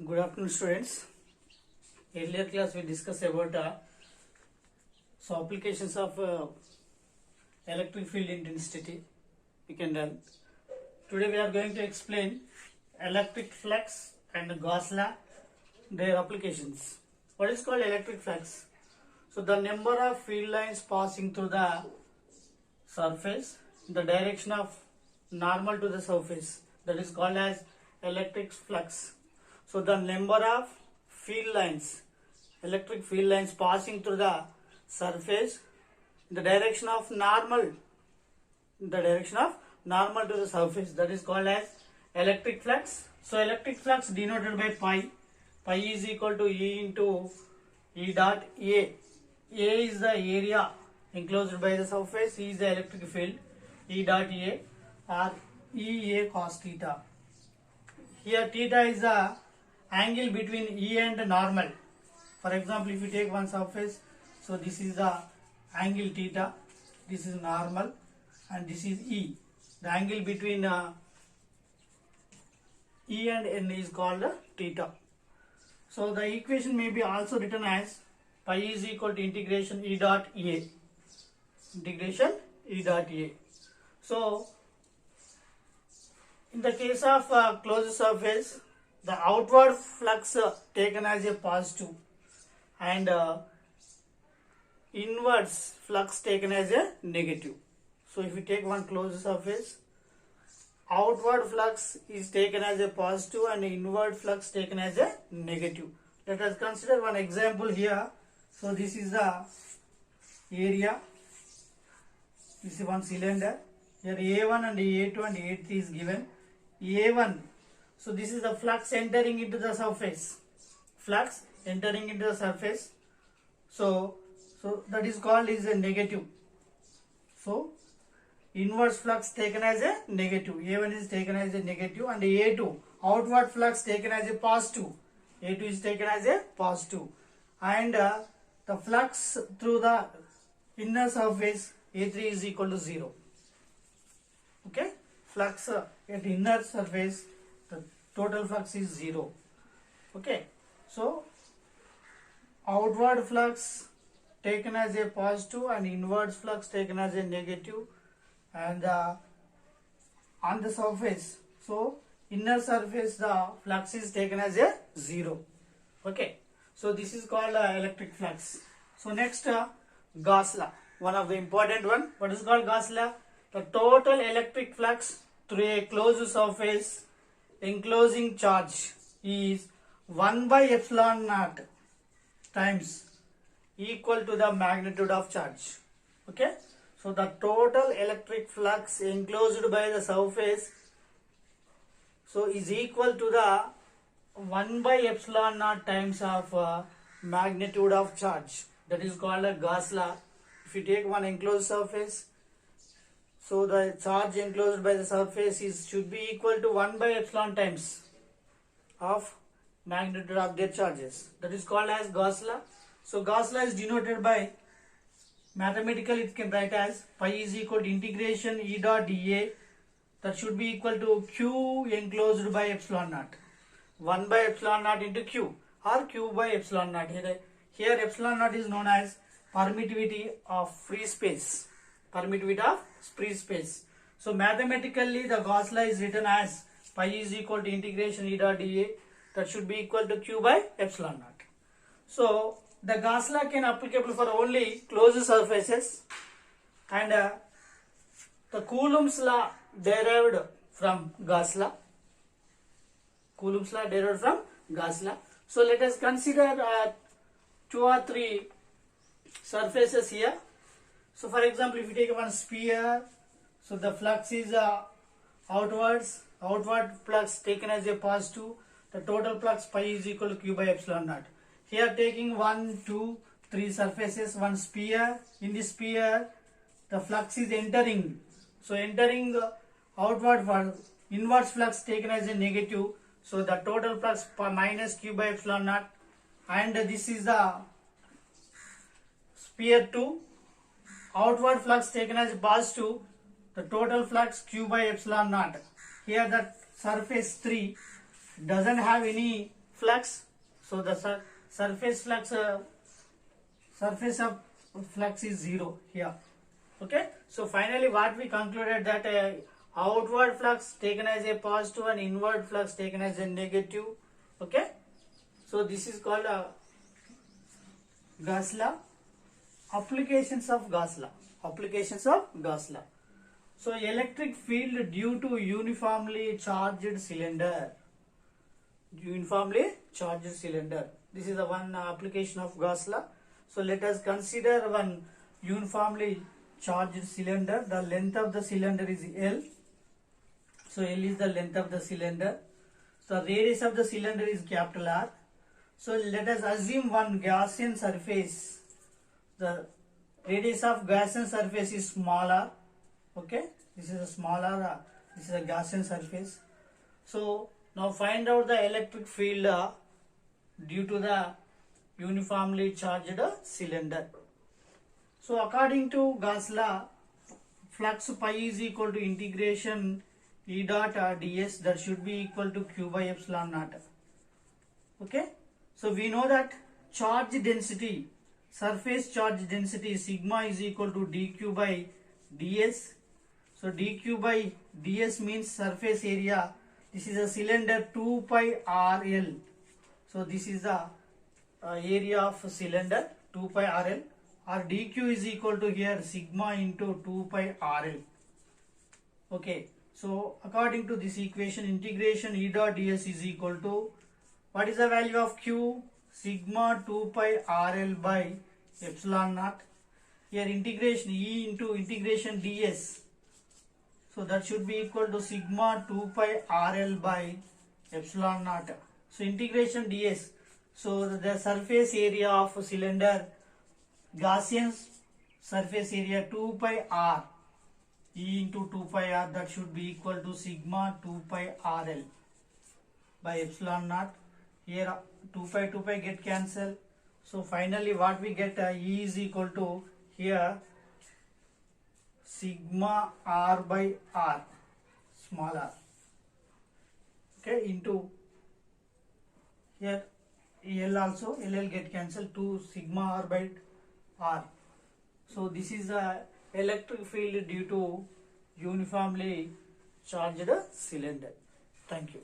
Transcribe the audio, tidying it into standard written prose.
Good afternoon, students. Earlier class we discussed about applications of electric field intensity. We can learn. Today we are going to explain electric flux and Gauss law, their applications. What is called electric flux? So the number of field lines passing through the surface in the direction of normal to the surface, that is called as electric flux. So the number of field lines, electric field lines passing through the surface in the direction of normal, to the surface, that is called as electric flux. So electric flux denoted by pi. Pi is equal to E into E dot A. A is the area enclosed by the surface, E is the electric field, E dot A or EA cos theta. Here theta is the angle between E and normal. For example, if you take one surface, so this is the angle theta, this is normal and this is E. The angle between E and N is called theta. So the equation may be also written as pi is equal to integration E dot A. Integration E dot A. So in the case of closed surface, the outward flux taken as a positive and inwards flux taken as a negative. So if you take one closed surface, outward flux is taken as a positive and inward flux taken as a negative. Let us consider one example here. So this is the area, this is one cylinder. Here A1 and A2 and A3 is given. A1, so this is the flux entering into the surface. Flux entering into the surface. So that is called is a negative. So inverse flux taken as a negative. A1 is taken as a negative and A2 outward flux taken as a positive. A2 is taken as a positive. And the flux through the inner surface A3 is equal to 0. Okay, flux at inner surface, the total flux is 0. Okay, so outward flux taken as a positive and inward flux taken as a negative, and on the surface, so inner surface the flux is taken as a 0. Okay, so this is called electric flux. So next Gauss law, one of the important one. What is called Gauss law? The total electric flux through a closed surface enclosing charge is 1 by epsilon naught times equal to the magnitude of charge. Okay, so the total electric flux enclosed by the surface so is equal to the 1 by epsilon naught times of magnitude of charge. That is called a Gauss law. If you take one enclosed surface, so the charge enclosed by the surface should be equal to 1 by epsilon times of magnitude of their charges. That is called as Gauss law. So Gauss law is denoted by, mathematically it can write as pi is equal to integration E dot dA, that should be equal to Q enclosed by epsilon naught. 1 by epsilon naught into Q or Q by epsilon naught. Here epsilon naught is known as permittivity of free space. Permittivity of free space. So mathematically the Gauss law is written as pi is equal to integration E dot dA, that should be equal to Q by epsilon naught. So the Gauss law can applicable for only closed surfaces, and the Coulomb's law derived from Gauss law. Coulomb's law derived from Gauss law. So let us consider 2 or 3 surfaces here. So for example, if you take one sphere, so the flux is outward flux taken as a positive, the total flux pi is equal to Q by epsilon naught. Here taking 1, 2, 3 surfaces, one sphere. In this sphere, the flux is entering. So entering inward flux taken as a negative. So the total flux minus Q by epsilon naught. And this is the sphere 2. Outward flux taken as positive. The total flux Q by epsilon naught. Here the surface 3 doesn't have any flux. So the surface flux, surface of flux is 0 here. Okay, so finally what we concluded that outward flux taken as a positive and inward flux taken as a negative. Okay, so this is called Gauss law. Applications of Gauss law. Applications of Gauss law. So electric field due to uniformly charged cylinder. Uniformly charged cylinder. This is the one application of Gauss law. So let us consider one uniformly charged cylinder. The length of the cylinder is L. So L is the length of the cylinder. So radius of the cylinder is capital R. So let us assume one Gaussian surface. The radius of Gaussian surface is smaller. Okay, this is a smaller, this is a Gaussian surface. So now find out the electric field due to the uniformly charged cylinder. So according to Gauss law, flux pi is equal to integration E dot ds, that should be equal to q by epsilon naught. Okay, so we know that charge density, surface charge density sigma is equal to dq by ds. So dq by ds means surface area. This is a cylinder 2 pi rl. So this is the area of cylinder 2 pi rl, or dq is equal to here sigma into 2 pi rl. Okay, so according to this equation, integration E dot ds is equal to, what is the value of q? Sigma 2 pi rl by epsilon naught. Here integration E into integration ds. So that should be equal to sigma 2 pi rl by epsilon naught. So integration ds. So the surface area of cylinder, Gaussian surface area 2 pi r, E into 2 pi r, that should be equal to sigma 2 pi rl by epsilon naught. Here 2 pi get cancelled. So finally what we get, E is equal to here sigma r by r, small r. Okay, into here L also, LL get cancelled, to sigma r by r. So this is the electric field due to uniformly charged cylinder. Thank you.